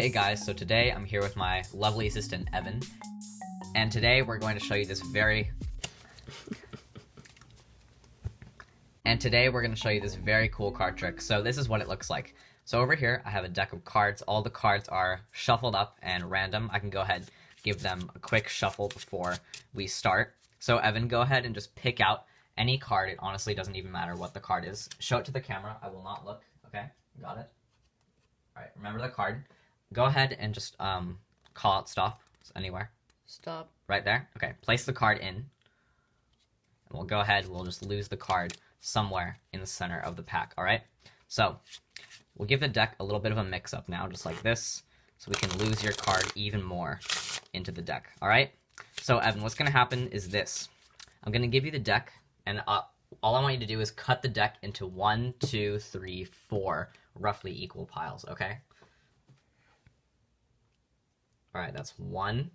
Hey guys, so today I'm here with my lovely assistant Evan, and today we're going to show you this very cool card trick. So this is what it looks like. So over here I have a deck of cards. All the cards are shuffled up and random. I can go ahead, give them a quick shuffle before we start. So Evan, go ahead and just pick out any card. It honestly doesn't even matter what the card is. Show it to the camera. I will not look. Okay, got it? Alright, remember the card. Go ahead and just call out stop anywhere. Stop. Right there? Okay, place the card in. And we'll go ahead, we'll just lose the card somewhere in the center of the pack, alright? So, we'll give the deck a little bit of a mix-up now, just like this, so we can lose your card even more into the deck, alright? So, Evan, what's going to happen is this. I'm going to give you the deck, and all I want you to do is cut the deck into 1, 2, 3, 4 roughly equal piles, okay? Alright, that's 1,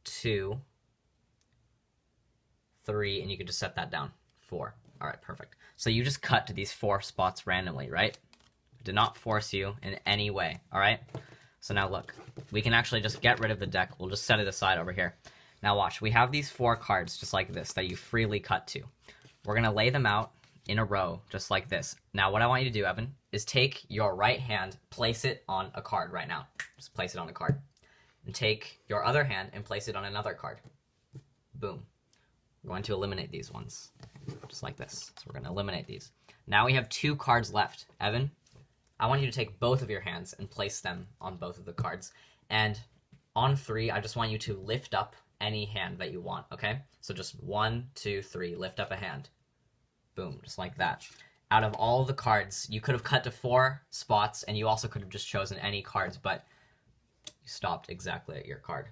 2, 3, and you can just set that down. 4. Alright, perfect. So you just cut to these 4 spots randomly, right? Did not force you in any way, alright? So now look, we can actually just get rid of the deck. We'll just set it aside over here. Now watch, we have these 4 cards just like this that you freely cut to. We're going to lay them out in a row just like this. Now what I want you to do, Evan, is take your right hand, place it on a card right now. Just place it on a card. And take your other hand and place it on another card. Boom. We're going to eliminate these ones. Just like this. So we're going to eliminate these. Now we have 2 cards left. Evan, I want you to take both of your hands and place them on both of the cards. And on 3, I just want you to lift up any hand that you want, okay? So just 1, 2, 3, lift up a hand. Boom, just like that. Out of all the cards, you could have cut to 4 spots, and you also could have just chosen any cards, but you stopped exactly at your card.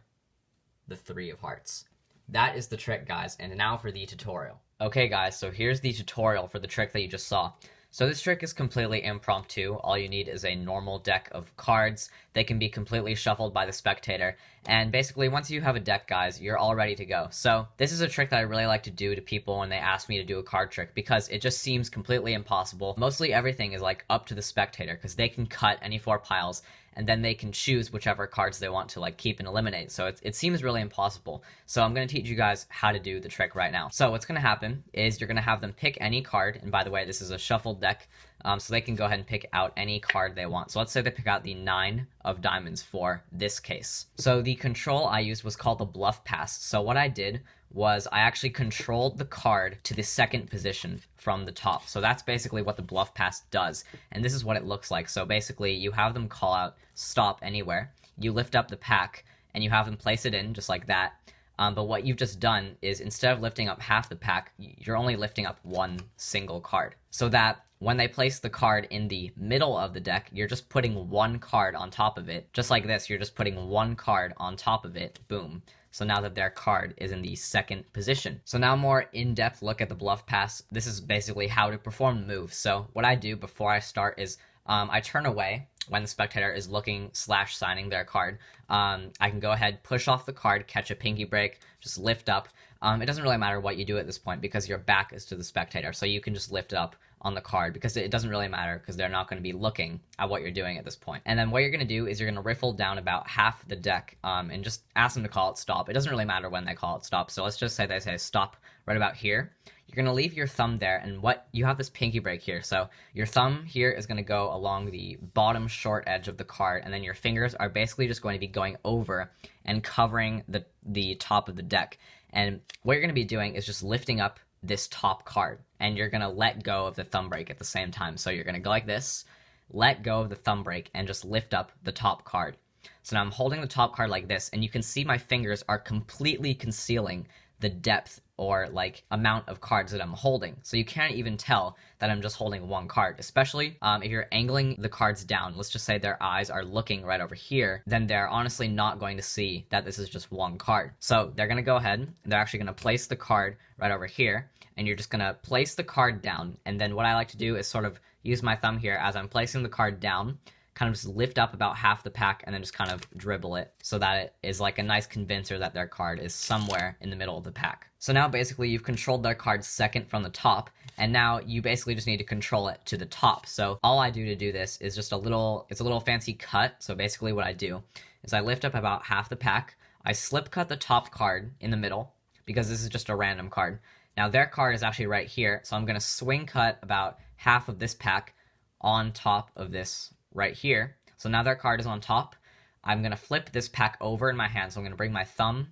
The 3 of hearts. That is the trick, guys, and now for the tutorial. Okay, guys, so here's the tutorial for the trick that you just saw. So this trick is completely impromptu. All you need is a normal deck of cards. They can be completely shuffled by the spectator. And basically, once you have a deck, guys, you're all ready to go. So this is a trick that I really like to do to people when they ask me to do a card trick because it just seems completely impossible. Mostly everything is like up to the spectator because they can cut any 4 piles and then they can choose whichever cards they want to like keep and eliminate. So it seems really impossible. So I'm going to teach you guys how to do the trick right now. So what's going to happen is you're going to have them pick any card. And by the way, this is a shuffled deck. So they can go ahead and pick out any card they want. So let's say they pick out the 9 of diamonds for this case. So the control I used was called the Bluff Pass. So what I did was I actually controlled the card to the 2nd position from the top. So that's basically what the Bluff Pass does. And this is what it looks like. So basically you have them call out stop anywhere. You lift up the pack and you have them place it in just like that. But what you've just done is instead of lifting up half the pack, you're only lifting up 1 single card. So that when they place the card in the middle of the deck, you're just putting 1 card on top of it. Just like this, you're just putting 1 card on top of it. Boom. So now that their card is in the 2nd position. So now more in-depth look at the Bluff Pass. This is basically how to perform the move. So what I do before I start is I turn away when the spectator is looking / signing their card. I can go ahead, push off the card, catch a pinky break, just lift up. It doesn't really matter what you do at this point because your back is to the spectator. So you can just lift it up on the card because it doesn't really matter because they're not going to be looking at what you're doing at this point. And then what you're going to do is you're going to riffle down about half the deck and just ask them to call it stop. It doesn't really matter when they call it stop. So let's just say they say stop right about here. You're going to leave your thumb there, and what you have this pinky break here. So your thumb here is going to go along the bottom short edge of the card, and then your fingers are basically just going to be going over and covering the top of the deck. And what you're going to be doing is just lifting up this top card, and you're going to let go of the thumb break at the same time. So you're going to go like this, let go of the thumb break, and just lift up the top card. So now I'm holding the top card like this, and you can see my fingers are completely concealing the depth or like amount of cards that I'm holding. So you can't even tell that I'm just holding 1 card, especially if you're angling the cards down. Let's just say their eyes are looking right over here, then they're honestly not going to see that this is just 1 card. So they're going to go ahead, and they're actually going to place the card right over here, and you're just going to place the card down. And then what I like to do is sort of use my thumb here as I'm placing the card down, kind of just lift up about half the pack and then just kind of dribble it so that it is like a nice convincer that their card is somewhere in the middle of the pack. So now basically you've controlled their card second from the top, and now you basically just need to control it to the top. So all I do to do this is just it's a little fancy cut. So basically what I do is I lift up about half the pack, I slip cut the top card in the middle, because this is just a random card. Now their card is actually right here, so I'm going to swing cut about half of this pack on top of this right here. So now their card is on top. I'm going to flip this pack over in my hand, so I'm going to bring my thumb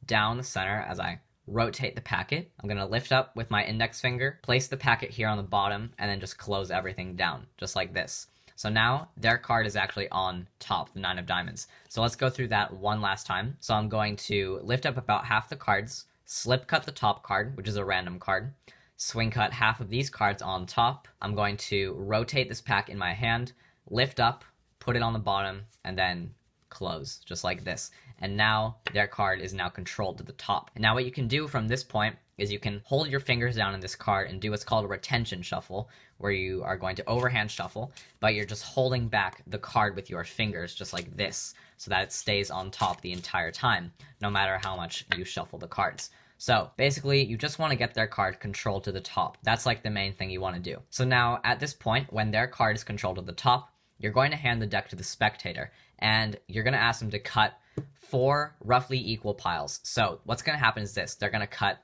down the center as I rotate the packet. I'm going to lift up with my index finger, place the packet here on the bottom, and then just close everything down, just like this. So now their card is actually on top, the 9 of diamonds. So let's go through that one last time. So I'm going to lift up about half the cards, slip cut the top card, which is a random card, swing cut half of these cards on top. I'm going to rotate this pack in my hand, lift up, put it on the bottom, and then close, just like this. And now their card is now controlled to the top. And now what you can do from this point is you can hold your fingers down in this card and do what's called a retention shuffle, where you are going to overhand shuffle, but you're just holding back the card with your fingers, just like this, so that it stays on top the entire time, no matter how much you shuffle the cards. So basically, you just want to get their card controlled to the top. That's like the main thing you want to do. So now at this point, when their card is controlled to the top, you're going to hand the deck to the spectator, and you're going to ask them to cut 4 roughly equal piles. So what's going to happen is this. They're going to cut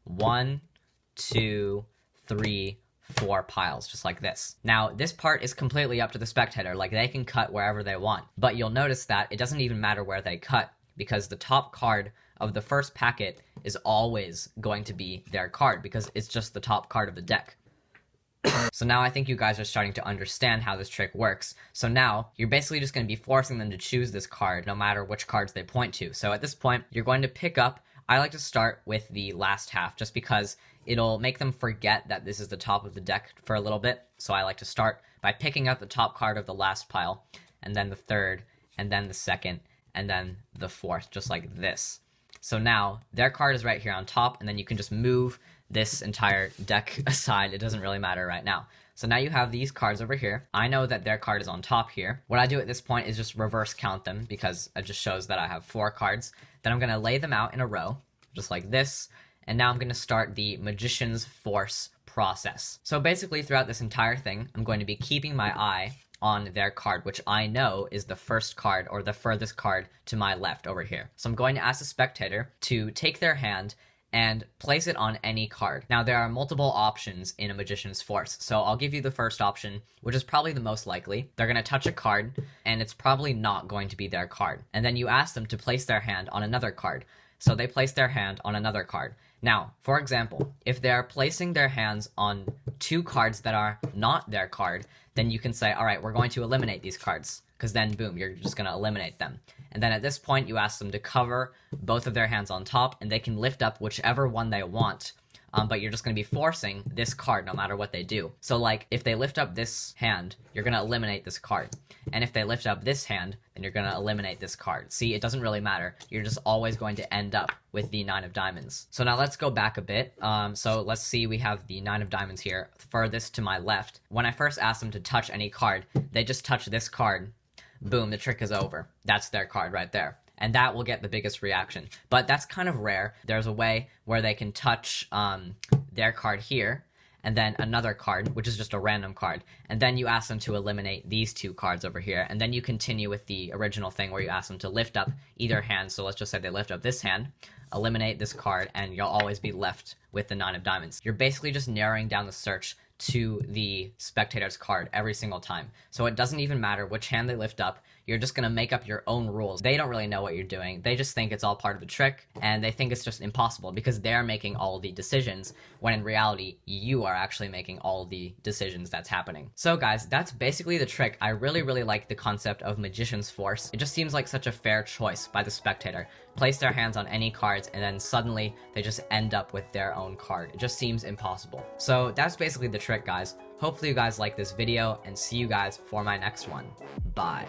1, 2, 3, 4 piles, just like this. Now, this part is completely up to the spectator. Like, they can cut wherever they want. But you'll notice that it doesn't even matter where they cut, because the top card of the first packet is always going to be their card, because it's just the top card of the deck. So now I think you guys are starting to understand how this trick works. So now you're basically just going to be forcing them to choose this card no matter which cards they point to. So at this point, you're going to pick up, I like to start with the last half just because it'll make them forget that this is the top of the deck for a little bit. So I like to start by picking up the top card of the last pile, and then the third, and then the second, and then the fourth, just like this. So now their card is right here on top, and then you can just move this entire deck aside. It doesn't really matter right now. So now you have these cards over here. I know that their card is on top here. What I do at this point is just reverse count them, because it just shows that I have 4 cards. Then I'm going to lay them out in a row, just like this. And now I'm going to start the Magician's Force process. So basically throughout this entire thing, I'm going to be keeping my eye on their card, which I know is the first card or the furthest card to my left over here. So I'm going to ask the spectator to take their hand and place it on any card. Now, there are multiple options in a Magician's Force, so I'll give you the first option, which is probably the most likely. They're going to touch a card, and it's probably not going to be their card. And then you ask them to place their hand on another card. So they place their hand on another card. Now, for example, if they're placing their hands on 2 cards that are not their card, then you can say, all right, we're going to eliminate these cards, because then, boom, you're just going to eliminate them. And then at this point, you ask them to cover both of their hands on top, and they can lift up whichever one they want, but you're just going to be forcing this card no matter what they do. So, like, if they lift up this hand, you're going to eliminate this card. And if they lift up this hand, then you're going to eliminate this card. See, it doesn't really matter. You're just always going to end up with the 9 of diamonds. So now let's go back a bit. So let's see, we have the 9 of diamonds here, furthest to my left. When I first asked them to touch any card, they just touch this card. Boom, the trick is over. That's their card right there. And that will get the biggest reaction. But that's kind of rare. There's a way where they can touch their card here, and then another card, which is just a random card. And then you ask them to eliminate these 2 cards over here. And then you continue with the original thing where you ask them to lift up either hand. So let's just say they lift up this hand, eliminate this card, and you'll always be left with the 9 of diamonds. You're basically just narrowing down the search to the spectator's card every single time. So it doesn't even matter which hand they lift up. You're just going to make up your own rules. They don't really know what you're doing. They just think it's all part of the trick, and they think it's just impossible because they're making all the decisions, when in reality, you are actually making all the decisions that's happening. So guys, that's basically the trick. I really, really like the concept of Magician's Force. It just seems like such a fair choice by the spectator. Place their hands on any cards, and then suddenly they just end up with their own card. It just seems impossible. So that's basically the trick, guys. Hopefully you guys like this video, and see you guys for my next one. Bye.